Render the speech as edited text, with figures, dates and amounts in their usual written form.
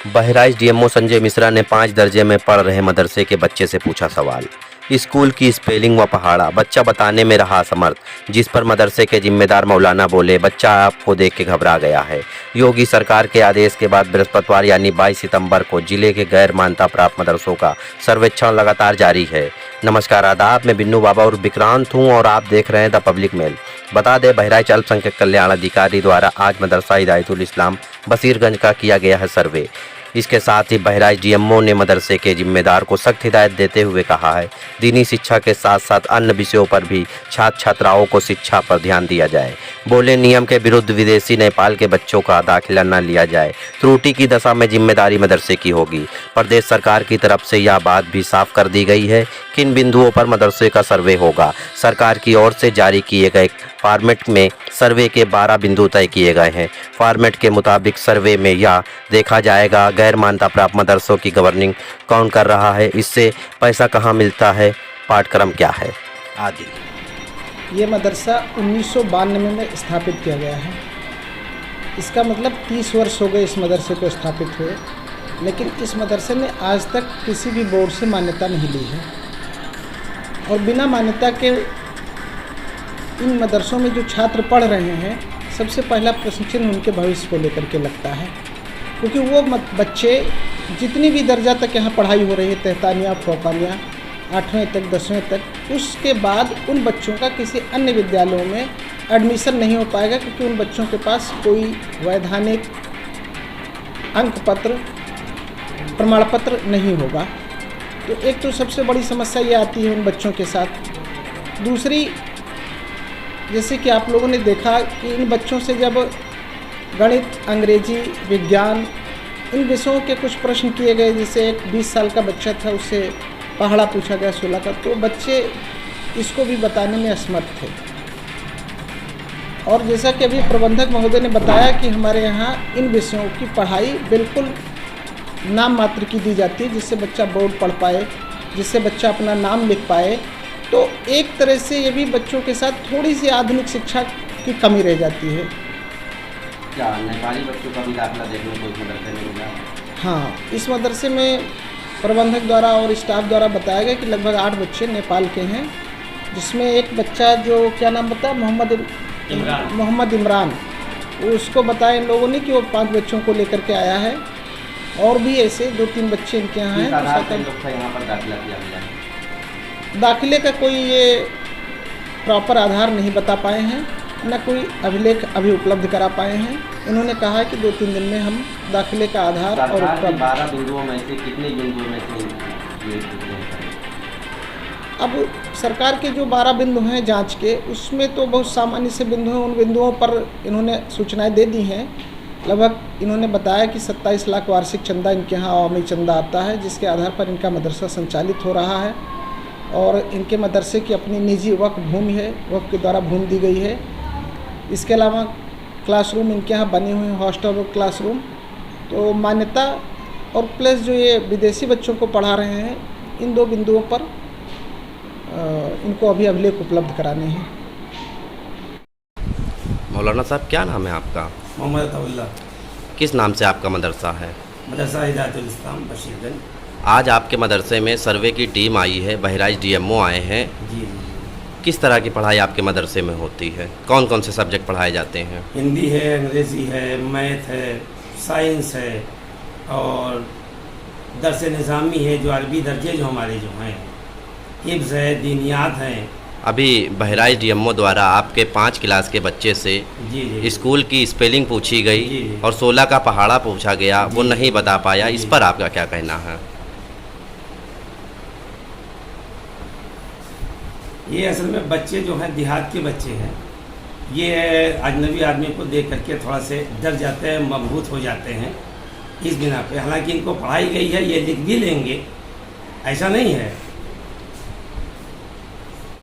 Bahraich DMO Sanjay Mishra ने 5 दर्जे में पढ़ रहे मदरसे के बच्चे से पूछा सवाल। स्कूल की स्पेलिंग व पहाड़ा बच्चा बताने में रहा असमर्थ, जिस पर मदरसे के जिम्मेदार मौलाना बोले, बच्चा आपको देख के घबरा गया है। योगी सरकार के आदेश के बाद बृहस्पतिवार यानी 22 सितंबर को जिले के गैर मान्यता प्राप्त मदरसों का सर्वेक्षण लगातार जारी है। नमस्कार, आदाब, मैं बिन्नू बाबा और विक्रांत हूँ और आप देख रहे हैं द पब्लिक मेल। बता दें, बहराइच अल्पसंख्यक कल्याण अधिकारी द्वारा आज मदरसा हिदायतुल इस्लाम बशीरगंज का किया गया है सर्वे। इसके साथ ही बहराइच डीएमओ ने मदरसे के जिम्मेदार को सख्त हिदायत देते हुए कहा है, दीनी शिक्षा के साथ साथ अन्य विषयों पर भी छात्र छात्राओं को शिक्षा पर ध्यान दिया जाए। बोले, नियम के विरुद्ध विदेशी नेपाल के बच्चों का दाखिला न लिया जाए। त्रुटि की दशा में जिम्मेदारी मदरसे की होगी। प्रदेश सरकार की तरफ से यह बात भी साफ कर दी गई है कि इन बिंदुओं पर मदरसे का सर्वे होगा। सरकार की ओर से जारी किए गए फॉर्मेट में सर्वे के 12 बिंदु तय किए गए हैं। फॉर्मेट के मुताबिक सर्वे में यह देखा जाएगा गैर मान्यता प्राप्त मदरसों की गवर्निंग कौन कर रहा है, इससे पैसा कहां मिलता है, पाठ्यक्रम क्या है आदि। ये मदरसा 1992 में स्थापित किया गया है। इसका मतलब 30 वर्ष हो गए इस मदरसे को स्थापित हुए, लेकिन इस मदरसे ने आज तक किसी भी बोर्ड से मान्यता नहीं ली है। और बिना मान्यता के इन मदरसों में जो छात्र पढ़ रहे हैं, सबसे पहला प्रश्न चिन्ह उनके भविष्य को लेकर के लगता है, क्योंकि वो बच्चे जितनी भी दर्जा तक यहाँ पढ़ाई हो रही है, तहतानिया, फौकानिया, 8वें तक, 10वें तक, उसके बाद उन बच्चों का किसी अन्य विद्यालयों में एडमिशन नहीं हो पाएगा, क्योंकि उन बच्चों के पास कोई वैधानिक अंक पत्र, प्रमाण पत्र नहीं होगा। तो एक तो सबसे बड़ी समस्या ये आती है उन बच्चों के साथ। दूसरी, जैसे कि आप लोगों ने देखा कि इन बच्चों से जब गणित, अंग्रेजी, विज्ञान, इन विषयों के कुछ प्रश्न किए गए, जैसे एक 20 साल का बच्चा था, उससे पहाड़ा पूछा गया 16 का, तो बच्चे इसको भी बताने में असमर्थ थे। और जैसा कि अभी प्रबंधक महोदय ने बताया कि हमारे यहाँ इन विषयों की पढ़ाई बिल्कुल नाम मात्र की दी जाती है, जिससे बच्चा बोर्ड पढ़ पाए, जिससे बच्चा अपना नाम लिख पाए। तो एक तरह से ये भी बच्चों के साथ थोड़ी सी आधुनिक शिक्षा की कमी रह जाती है। क्या नेपाली बच्चों का भी दाखिला देखने को इस मदरसे में मिला? हाँ, इस मदरसे में प्रबंधक द्वारा और स्टाफ द्वारा बताया गया कि लगभग 8 बच्चे नेपाल के हैं, जिसमें एक बच्चा जो क्या नाम बताया, मोहम्मद इमरान, उसको बताया इन लोगों ने कि वो 5 बच्चों को लेकर के आया है। और भी ऐसे 2-3 बच्चे इनके यहाँ हैं। यहाँ पर दाखिला किया गया है। दाखिले का कोई ये प्रॉपर आधार नहीं बता पाए हैं, न कोई अभिलेख अभी उपलब्ध करा पाए हैं। इन्होंने कहा है कि 2-3 दिन में हम दाखिले का आधार और 12 बिंदुओं में से कितने बिंदुओं में से अब सरकार के जो 12 बिंदु हैं जांच के, उसमें तो बहुत सामान्य से बिंदु हैं। उन बिंदुओं पर इन्होंने सूचनाएं दे दी हैं। लगभग इन्होंने बताया कि 27 लाख वार्षिक चंदा इनके यहाँ अवामी चंदा आता है, जिसके आधार पर इनका मदरसा संचालित हो रहा है। और इनके मदरसे की अपनी निजी वक्फ भूमि है, वक्फ के द्वारा भूमि दी गई है। इसके अलावा क्लासरूम इनके यहाँ बने हुए हैं, हॉस्टल और क्लासरूम। तो मान्यता और प्लस जो ये विदेशी बच्चों को पढ़ा रहे हैं, इन 2 बिंदुओं पर इनको अभी अभिलेख उपलब्ध कराने हैं। मौलाना साहब, क्या नाम है आपका? मोहम्मद अताउल्लाह। किस नाम से आपका मदरसा है? मदरसा हिदायतुल इस्लाम बशीरगंज। आज आपके मदरसे में सर्वे की टीम आई है, बहराइच डीएमओ आए हैं। जी। किस तरह की पढ़ाई आपके मदरसे में होती है? कौन कौन से सब्जेक्ट पढ़ाए जाते हैं? हिंदी है, अंग्रेज़ी है, मैथ है, साइंस है और दर्स निज़ामी है, जो अरबी दर्जे जो हमारे जो हैं, हिफ्ज़ है, दीनियात हैं। अभी बहराइच डीएमओ द्वारा आपके 5 क्लास के बच्चे से जी स्कूल की स्पेलिंग पूछी गई जी। और 16 का पहाड़ा पूछा गया, वो नहीं बता पाया। इस पर आपका क्या कहना है? ये असल में बच्चे जो हैं देहात के बच्चे हैं, ये अजनबी आदमी को देख करके थोड़ा से डर जाते हैं, मबहूत हो जाते हैं इस बिना पे। हालांकि इनको पढ़ाई गई है, ये लिख भी लेंगे, ऐसा नहीं है।